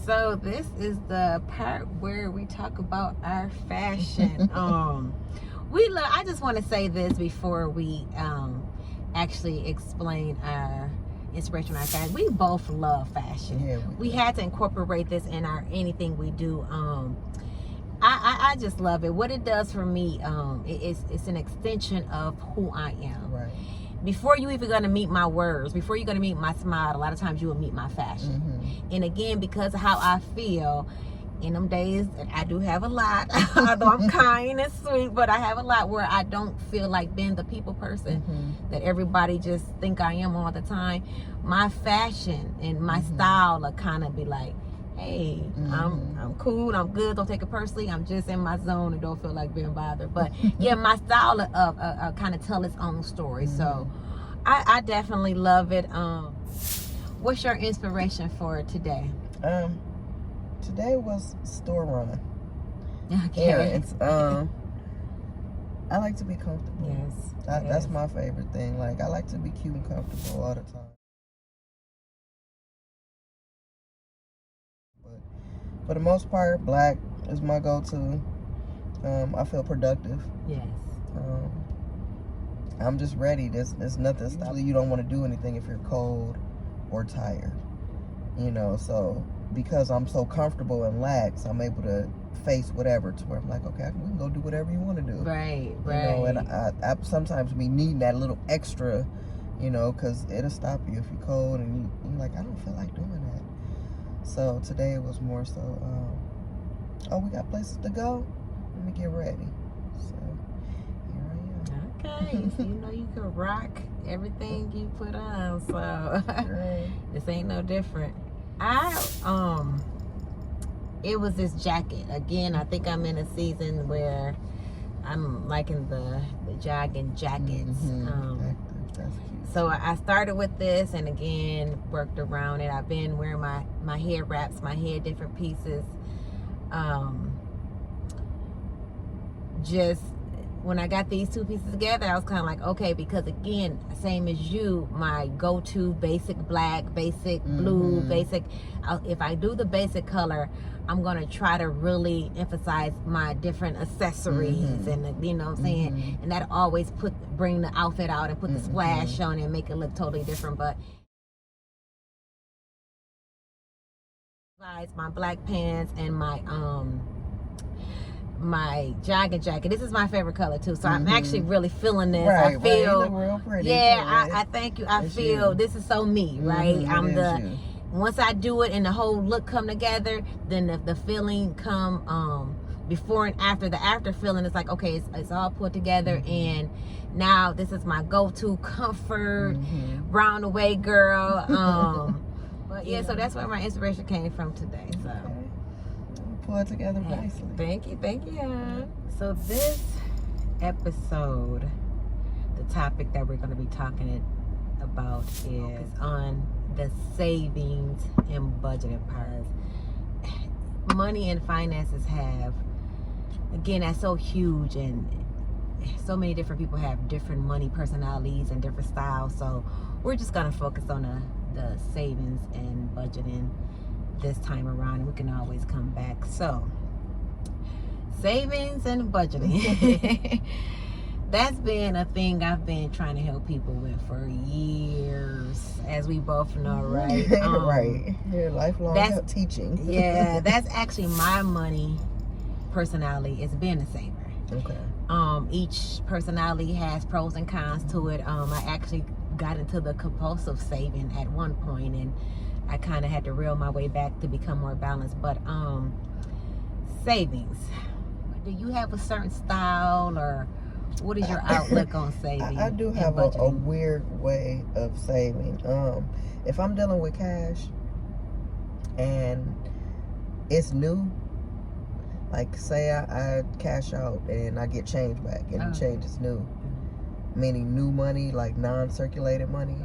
So this is the part where we talk about our fashion. I just want to say this before we actually explain our inspiration, our fashion. We both love fashion. Yeah, we had to incorporate this in our anything we do. I just love it. What it does for me, it's an extension of who I am. Right. Before you even gonna meet my words, before you're gonna meet my smile, a lot of times you will meet my fashion. Mm-hmm. And again, because of how I feel in them days, and I do have a lot, although I'm kind and sweet, but I have a lot where I don't feel like being the people person that everybody just think I am all the time. My fashion and my style will kind of be like, hey, I'm cool, I'm good, don't take it personally, I'm just in my zone and don't feel like being bothered. But yeah, my style of kind of tell its own story. So I definitely love it. What's your inspiration for today? Today was store run. Okay. Yeah, it's I like to be comfortable. Yes. That's my favorite thing. Like, I like to be cute and comfortable all the time. But for the most part, black is my go-to. I feel productive. Yes. I'm just ready. There's nothing stopping you. Don't want to do anything if you're cold or tired. You know, so because I'm so comfortable and lax, I'm able to face whatever to where I'm like, okay, we can go do whatever you want to do. Right. You know, and I sometimes be needing that little extra, you know, because it'll stop you if you're cold and you're like, I don't feel like doing that. So today it was more so, oh, we got places to go? Let me get ready. So here I am. Okay. So you know you can rock everything you put on. So Right. this ain't no different. It was this jacket. Again, I think I'm in a season where I'm liking the jogging jackets. That's cute. So I started with this and again worked around it. I've been wearing my head wraps, my head different pieces. Just when I got these two pieces together, I was kind of like, okay, because again, same as you, my go-to basic black, basic blue, basic. If I do the basic color, I'm gonna try to really emphasize my different accessories and you know what I'm saying, and that always bring the outfit out and put the splash on and make it look totally different. But my black pants and my jogging jacket. This is my favorite color too, so I'm actually really feeling this. Right, I feel you look real pretty. Yeah, I thank you. I feel this is so me, right? You. Once I do it and the whole look come together, then the feeling come before and after. The after feeling is like, okay, it's all put together, and now this is my go-to comfort round the way girl. But yeah, so that's where my inspiration came from today. So pull it together nicely. Thank you. So this episode, the topic that we're going to be talking about is on the savings and budgeting parts. Money and finances have, again, that's so huge, and so many different people have different money personalities and different styles. So we're just going to focus on the savings and budgeting this time around, and we can always come back. So savings and budgeting. That's been a thing I've been trying to help people with for years, as we both know, right? Right. Yeah, lifelong teaching. Yeah, that's actually my money personality, is being a saver. Okay. Each personality has pros and cons to it. I actually got into the compulsive saving at one point, and I kind of had to reel my way back to become more balanced. But savings, do you have a certain style, or what is your outlook on saving? I do have a weird way of saving. If I'm dealing with cash and it's new, like say I cash out and I get change back, and the change is new, meaning new money, like non-circulated money.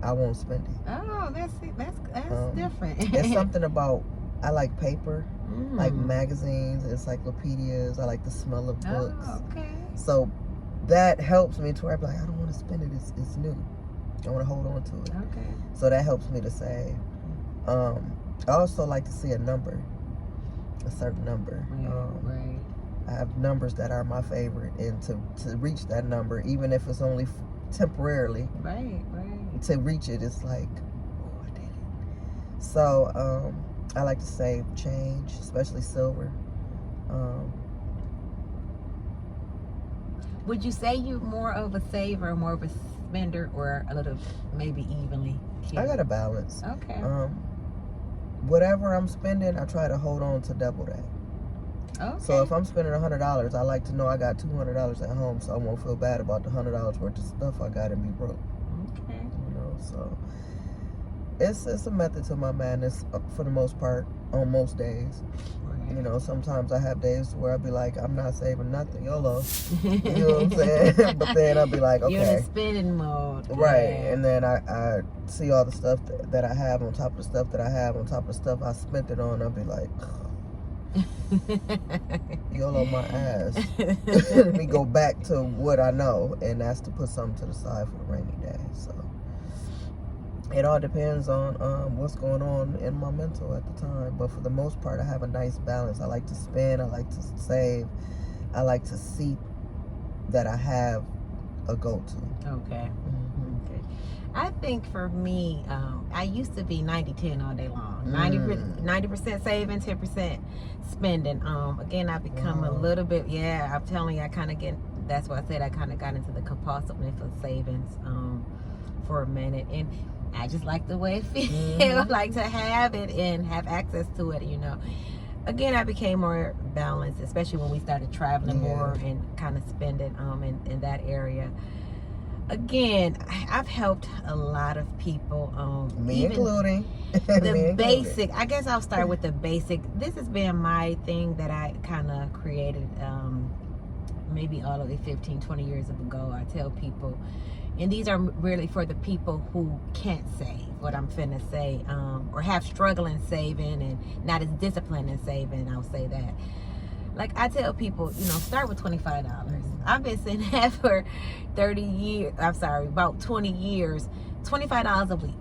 I won't spend it. Oh, that's different. It's something about, I like paper, like magazines, encyclopedias. I like the smell of books. Oh, okay. So that helps me to where I'm like, I don't want to spend it. It's new. I want to hold on to it. Okay. So that helps me to save. I also like to see a number, a certain number. Right. I have numbers that are my favorite, and to reach that number, even if it's only temporarily, Right. to reach it, it's like, oh, I did it. So I like to save change, especially silver. Would you say you're more of a saver, more of a spender, or a little maybe evenly? I got a balance. Okay. Whatever I'm spending, I try to hold on to double that. Okay. So if I'm spending $100, I like to know I got $200 at home, so I won't feel bad about the $100 worth of stuff I got and be broke. Okay. You know, so it's a method to my madness for the most part on most days. Right. You know, sometimes I have days where I'll be like, I'm not saving nothing, YOLO. You know what I'm saying? But then I'll be like, okay. You're in a spending mode. Right. Yeah. And then I see all the stuff that I have on top of the stuff that I have on top of the stuff I spent it on. I'll be like, YOLO my ass. Let me go back to what I know, and that's to put something to the side for the rainy day. So it all depends on what's going on in my mental at the time. But for the most part, I have a nice balance. I like to spend, I like to save, I like to see that I have a go-to. Okay. Okay. I think for me, I used to be 90-10 all day long. 90% saving, 10% spending. Again, I become a little bit, I'm telling you, I kind of get, that's why I said I kind of got into the compulsiveness of savings for a minute. And I just like the way it feels, like to have it and have access to it, you know. Again, I became more balanced, especially when we started traveling more and kind of spending in that area. Again, I've helped a lot of people. Me including. The basic, I guess I'll start with the basic. This has been my thing that I kind of created maybe all the way 15, 20 years ago. I tell people, and these are really for the people who can't save, what I'm finna say, or have struggling saving and not as disciplined in saving, I'll say that. Like I tell people, you know, start with $25. I've been saying that for 30 years, about 20 years, $25 a week.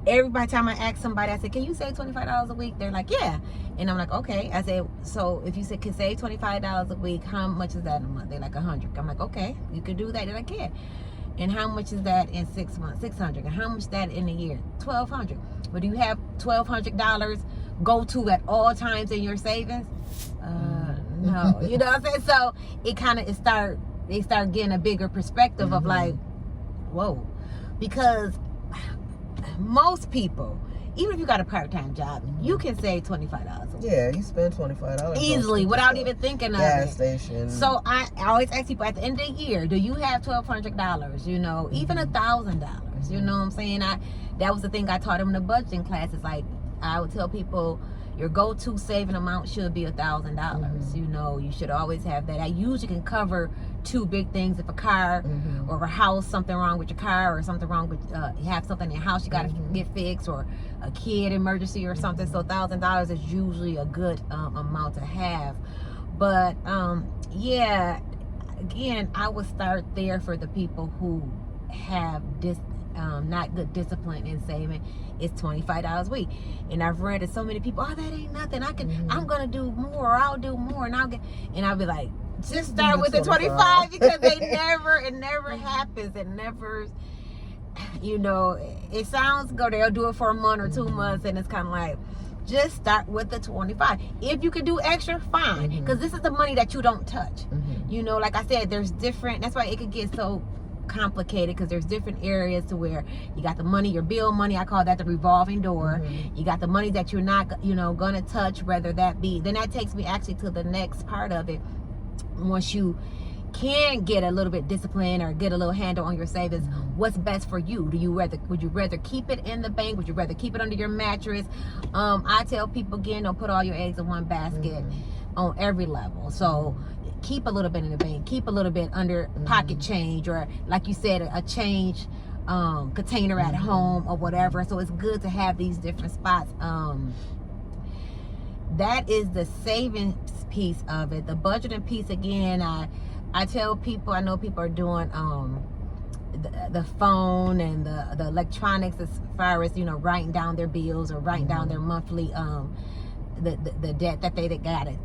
Every time I ask somebody, I say, can you save $25 a week? They're like, yeah. And I'm like, okay. I said, so if you can save $25 a week, how much is that in a month? They're like, 100. I'm like, okay, you can do that. They're like, yeah. And how much is that in 6 months? 600. And how much is that in a year? 1,200. But do you have $1,200 go to at all times in your savings? No. You know what I'm saying? So it kind of they start getting a bigger perspective of like, whoa. Because most people, even if you got a part-time job, you can save $25 a week. Yeah, you spend $25 easily without even thinking of gas it. Station. So I always ask people at the end of the year, do you have $1,200? You know, even $1,000. You know what I'm saying? That was the thing I taught them in the budgeting class. It's like I would tell people, your go-to saving amount should be $1,000. You know, you should always have that. I usually can cover two big things. If a car or a house, something wrong with your car, or something wrong with you have something in your house you got to get fixed, or a kid emergency or something. So $1,000 is usually a good amount to have. But yeah, again, I would start there for the people who have not good discipline in saving. It's $25 a week. And I've read it so many people, oh, that ain't nothing. I'm gonna do more, I'll do more, and I'll be like, just start with the 25 because it never happens. It never, you know, it sounds good. They'll do it for a month or 2 months, and it's kind of like, just start with the 25. If you can do extra, fine, because this is the money that you don't touch. You know, like I said, there's different, that's why it could get so complicated, because there's different areas to where you got the money, your bill money, I call that the revolving door. You got the money that you're not, you know, gonna touch, whether that be, then that takes me actually to the next part of it. Once you can get a little bit disciplined or get a little handle on your savings, what's best for you? Would you rather keep it in the bank? Would you rather keep it under your mattress? I tell people, again, don't put all your eggs in one basket on every level. So keep a little bit in the bank, keep a little bit under pocket change, or like you said, a change container at home or whatever. So it's good to have these different spots. That is the savings piece of it. The budgeting piece, again, I tell people, I know people are doing the phone and the electronics, as far as, you know, writing down their bills or writing down their monthly the debt that they gotta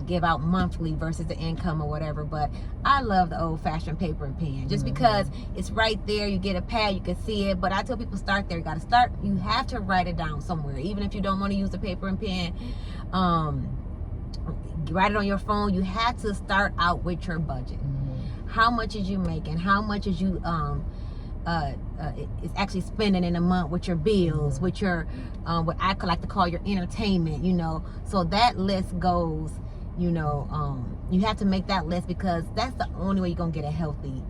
give out monthly versus the income or whatever. But I love the old-fashioned paper and pen, just because it's right there. You get a pad, you can see it. But I tell people, start there. You gotta start. You have to write it down somewhere, even if you don't want to use the paper and pen. Write it on your phone. You have to start out with your budget. How much is you making? How much is you is actually spending in a month with your bills, with your what I like to call your entertainment, you know? So that list goes, you know, you have to make that list, because that's the only way you're gonna get a healthy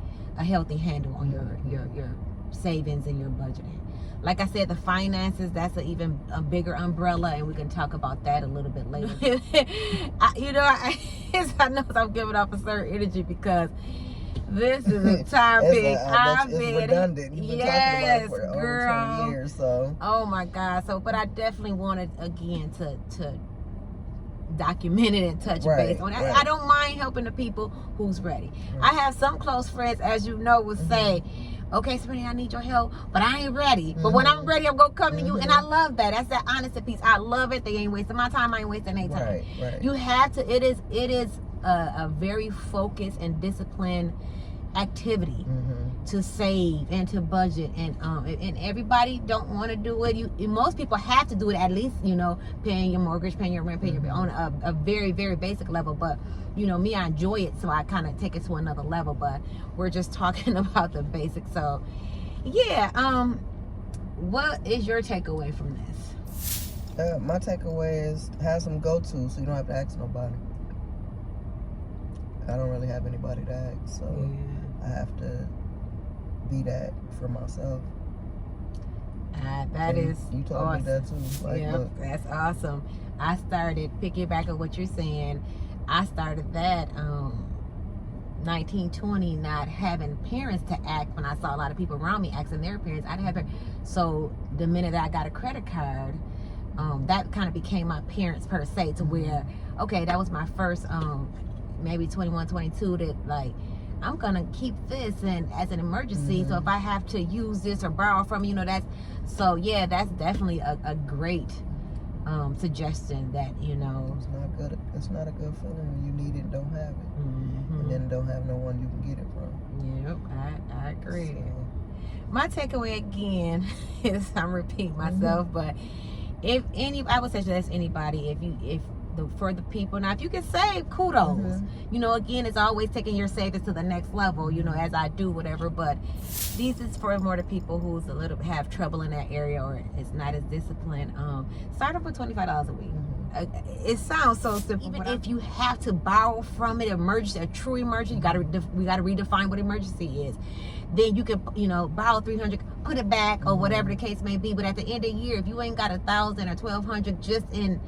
handle on your savings and your budgeting. Like I said, the finances, that's even a bigger umbrella, and we can talk about that a little bit later. You know, I know I'm giving off a certain energy, because this is a topic I've been redundant. You've been talking about for girl, over 20 years, so. Oh my God. So, but I definitely wanted again to document it and touch base on it. I don't mind helping the people who's ready. I have some close friends, as you know, would say, okay, Serenity, I need your help, but I ain't ready. But when I'm ready, I'm gonna come to you. And I love that. That's that honesty piece. I love it. They ain't wasting my time. I ain't wasting their time. You have to. It is a very focused and disciplined activity to save and to budget, and everybody don't want to do it. Most people have to do it, at least, you know, paying your mortgage, paying your rent, paying your on a very, very basic level. But you know, me, I enjoy it, so I kind of take it to another level. But we're just talking about the basics. So yeah, what is your takeaway from this? My takeaway is have some go-to, so you don't have to ask nobody. I don't really have anybody to ask, so I have to be that for myself. That is you told awesome. Me that too. Like, yeah, that's awesome. I started, piggyback on what you're saying, I started that 1920, not having parents to act. When I saw a lot of people around me asking their parents, I didn't have parents. So the minute that I got a credit card, that kind of became my parents per se, to where, okay, that was my first maybe 21, 22, that like, I'm gonna keep this and as an emergency. So if I have to use this or borrow from, you know, that's definitely a great suggestion. That, you know, it's not a good feeling when you need it and don't have it, and then don't have no one you can get it from. Yep, I agree. So. My takeaway again is, I'm repeating myself, but I would suggest anybody, for the people. Now, if you can save, kudos. You know, again, it's always taking your savings to the next level, you know, as I do, whatever. But this is for more the people who's have trouble in that area, or is not as disciplined. Start off with $25 a week. It sounds so simple. Even if you have to borrow from it, emergency, a true emergency, we gotta redefine what emergency is. Then you can, you know, borrow $300, put it back, or whatever the case may be. But at the end of the year, if you ain't got $1,000 or $1,200 just in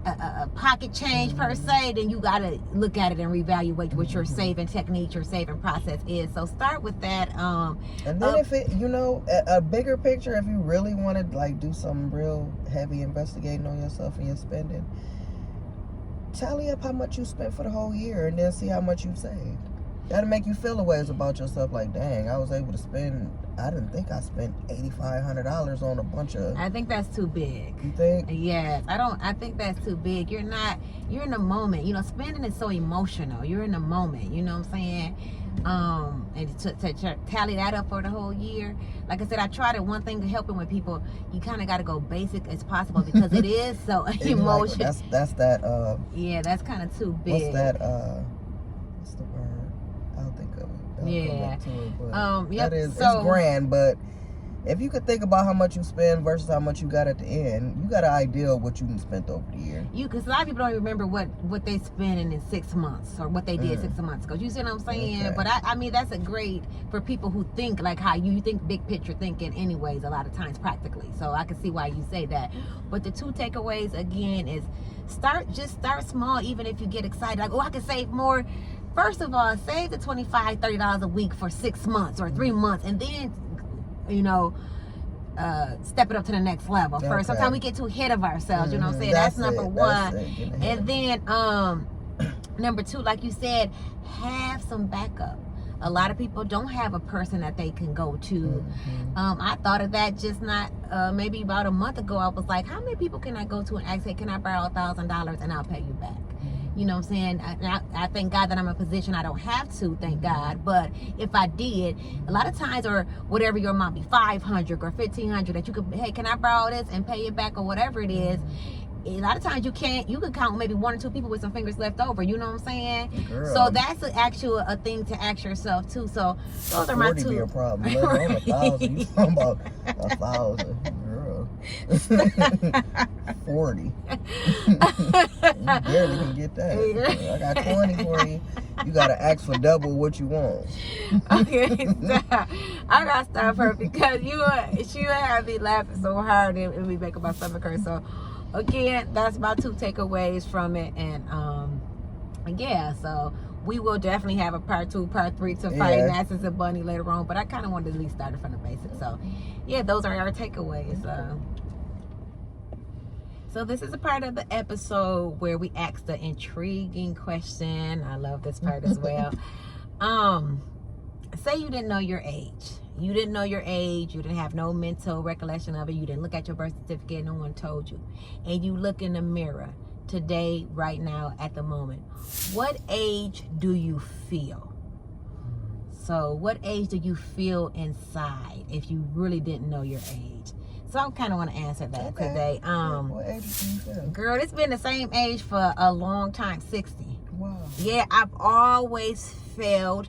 a pocket change per se, then you got to look at it and reevaluate what your saving technique, your saving process is. So start with that. And then if it, you know, a bigger picture, if you really want to like do some real heavy investigating on yourself and your spending, tally up how much you spent for the whole year, and then see how much you saved. That'll make you feel a ways about yourself, like, dang, I was able to spend, I didn't think I spent $8,500 on a bunch of... I think that's too big. You think? Yes, I think that's too big. You're in the moment. You know, spending is so emotional. You're in the moment, you know what I'm saying? And to tally that up for the whole year, like I said, I tried it. One thing helping with people, you kind of got to go basic as possible, because it is so emotional. Like, that's that... yeah, that's kind of too big. What's that... what's the word? I'll think of it. Yeah. That is, it's grand, but if you could think about how much you spend versus how much you got at the end, you got an idea of what you can spend over the year. Because a lot of people don't remember what they spent in 6 months, or what they did 6 months ago. You see what I'm saying? Okay. But I mean, that's a great for people who think like how you think, big picture thinking anyways, a lot of times practically. So I can see why you say that. But the two takeaways again is start small. Even if you get excited, like, oh, I can save more. First of all, save the $25, $30 a week for 6 months or 3 months, and then, you know, step it up to the next level. First, sometimes we get too ahead of ourselves. You know what I'm saying? That's number one. And then number two, like you said, have some backup. A lot of people don't have a person that they can go to. I thought of that just not maybe about a month ago. I was like, how many people can I go to and ask, hey, can I borrow $1,000 and I'll pay you back? You know what I'm saying? I thank God that I'm in a position I don't have to, thank God. But if I did, a lot of times, or whatever your amount be, 500 or 1,500, that you could, hey, can I borrow this and pay it back or whatever it is. A lot of times you can count maybe 1 or 2 people with some fingers left over. You know what I'm saying? Girl, so that's a thing to ask yourself too. So those are my 2. Be a problem. Let alone 1,000. You talking about 1,000, girl? 40. You barely can get that. I got 20 for you. You gotta ask for double what you want. Okay, stop. I gotta stop her because she would have me laughing so hard it would be making my stomach hurt. So again, that's my 2 takeaways from it. And yeah, so we will definitely have a part 2, part 3 to finances and money later on. But I kind of wanted to at least start it from the basics. So yeah, those are our takeaways. So this is a part of the episode where we ask the intriguing question. I love this part as well. Say you didn't know your age. You didn't know your age. You didn't have no mental recollection of it. You didn't look at your birth certificate. No one told you. And you look in the mirror today, right now, at the moment. What age do you feel? So what age do you feel inside if you really didn't know your age? So I kind of want to answer that today. What age do you feel? Girl, it's been the same age for a long time, 60. Wow. Yeah, I've always felt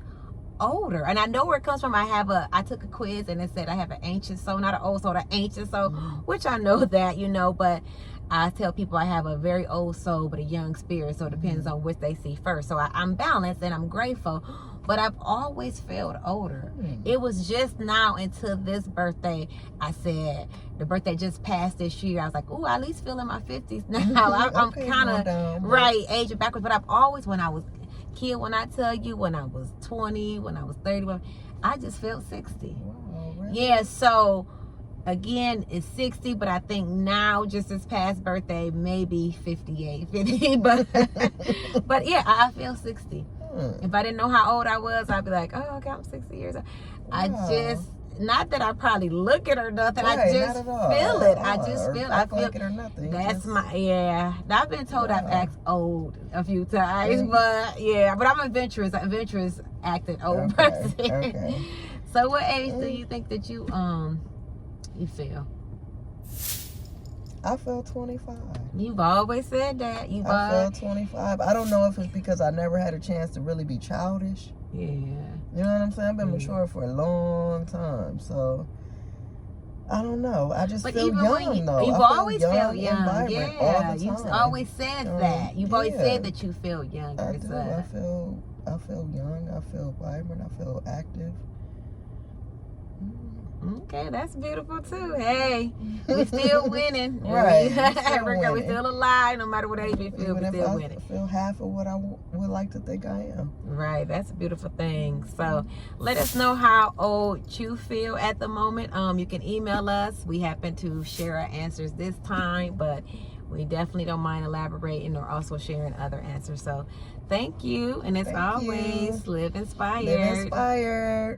older. And I know where it comes from. I took a quiz and it said I have an ancient soul, not an old soul, an ancient soul, which I know that, but I tell people I have a very old soul but a young spirit, so it depends on which they see first. So I'm balanced and I'm grateful, but I've always felt older. It was just now until this birthday, I said, the birthday just passed this year, I was like, oh, I at least feel in my 50s now. I'm kind of aging backwards, but I've always, when I was a kid, when I tell you, when I was 20, when I was 30, I just felt 60. Wow, really? Yeah, so again, it's 60, but I think now, just this past birthday, maybe 58, 50, but yeah, I feel 60. If I didn't know how old I was, I'd be like, oh, okay, I'm 60 years old. I just, not that I probably look it or nothing, I just feel it. I just feel it. I feel it or nothing. That's I've been told I've acted old a few times, but but I'm adventurous acting old person. Okay. So what age do you think that you feel? I feel 25. You've always said that. I feel 25. I don't know if it's because I never had a chance to really be childish. Yeah. You know what I'm saying? I've been mature for a long time, so I don't know. I just feel young, though. You've always felt young. All the You've always said that. You've always said that you feel younger. I do. I feel young. I feel vibrant. I feel active. Okay, that's beautiful too. Hey, we still winning. Right. We're still alive, no matter what age we feel, we still winning. I feel half of what I would like to think I am. Right, that's a beautiful thing. So let us know how old you feel at the moment. You can email us. We happen to share our answers this time, but we definitely don't mind elaborating or also sharing other answers. So thank you. And as always, live inspired. Live inspired.